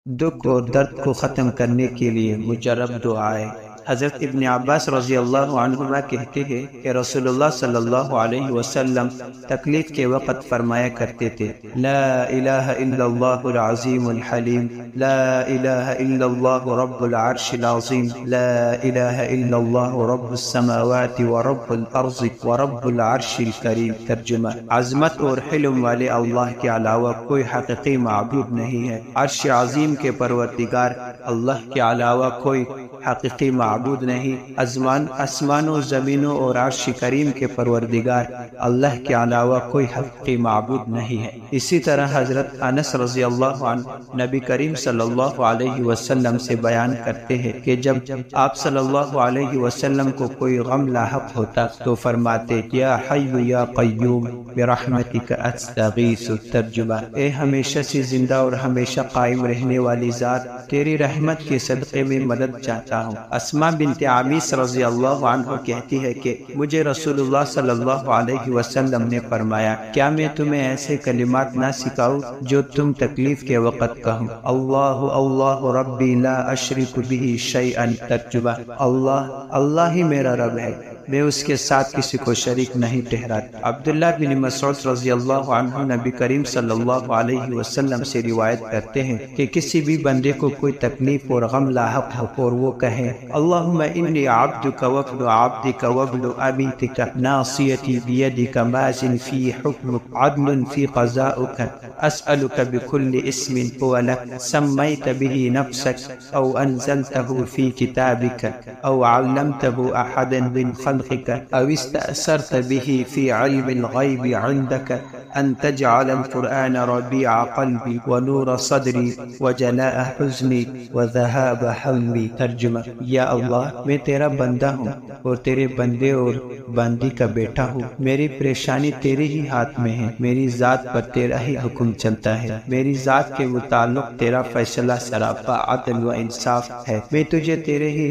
دکھ اور درد کو ختم کرنے کے لیے مجرب دعائیں۔ حضرت ابن عباس رضی اللہ عنہما کہتے ہیں کہ رسول اللہ صلی اللہ علیہ وسلم تکلیف کے وقت فرمایا کرتے تھے، لا الہ الا اللہ العظیم الحلیم، لا الہ الا اللہ رب العرش العظیم، لا الہ الا اللہ رب السماوات ورب الارض ورب العرش الکریم۔ ترجمہ: عظمت اور حلم والے اللہ کے علاوہ کوئی حقیقی معبود نہیں ہے۔ عرش عظیم کے پروردگار اللہ کے علاوہ کوئی حقیقی معبود نہیں۔ آسمانوں، زمینوں اور عرش کریم کے پروردگار اللہ کے علاوہ کوئی حقیقی معبود نہیں ہے۔ اسی طرح حضرت انس رضی اللہ عنہ نبی کریم صلی اللہ علیہ وسلم سے بیان کرتے ہیں کہ جب آپ صلی اللہ علیہ وسلم کو کوئی غم لاحق ہوتا تو فرماتے، یا حی یا قیوم برحمتک استغیث۔ ترجمہ: اے ہمیشہ سے زندہ اور ہمیشہ قائم رہنے والی ذات، تیری رحمت کے صدقے میں مدد چاہتا ہوں۔ اسماء بنت عمیس رضی اللہ عنہ کہتی ہے کہ مجھے رسول اللہ صلی اللہ علیہ وسلم نے فرمایا، کیا میں تمہیں ایسے کلمات نہ سکھاؤں جو تم تکلیف کے وقت کہو؟ اللہ اللہ ربی لا اشرک بہ شیئا۔ ترجمہ: اللہ ہی میرا رب ہے، میں اس کے ساتھ کسی کو شریک نہیں ٹھہراتا۔ عبداللہ بن مسعود رضی اللہ عنہ نبی کریم صلی اللہ علیہ وسلم سے روایت کرتے ہیں کہ کسی بھی بندے کو کوئی تکلیف اور غم لاحق ہو اور وہ کہے، اللہم انی عبدک وابن عبدک وابن امیتک ناصیتی بیدک ماض فی حکمک عدل فی قضاؤک اسألک بکل اسم هو لک سمیت به نفسک او انزلته فی کتابک او علمته احدا من خلقک او استأثرت به فی علم الغیب عندک ان تجعل القرآن ربیع قلبی ونور صدری وجلاء حزنی وذهاب حمی۔ ترجمہ: یا اللہ، میں تیرا بندہ ہوں اور تیرے بندے اور بندی کا بیٹا ہوں۔ میری پریشانی تیرے ہی ہاتھ میں ہے، میری ذات پر تیرا ہی حکم چلتا ہے، میری ذات کے متعلق تیرا فیصلہ سراپا عدل و انصاف ہے۔ میں تجھے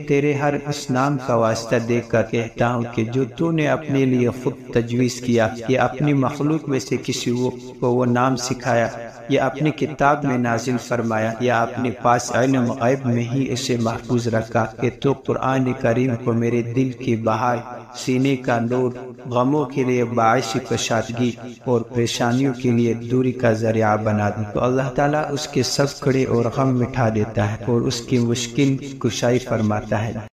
تیرے ہر اس نام کا واسطہ دے کر کہتا ہوں کہ جو تو نے اپنے لیے خود تجویز کیا، یا اپنی مخلوق میں سے کسی کو وہ نام سکھایا، یا اپنی کتاب میں نازل فرمایا، یا اپنے پاس علم غیب میں ہی اسے محفوظ رکھا کہ تو قرآن کریم کو میرے دل کی بہار، سینے کا نور، غموں کے لیے باعث کشادگی اور پریشانیوں کے لیے دوری کا ذریعہ بنا دے، تو اللہ تعالیٰ اس کے سب کڑے اور غم مٹھا دیتا ہے اور اس کی مشکل کشائی فرماتا ہے۔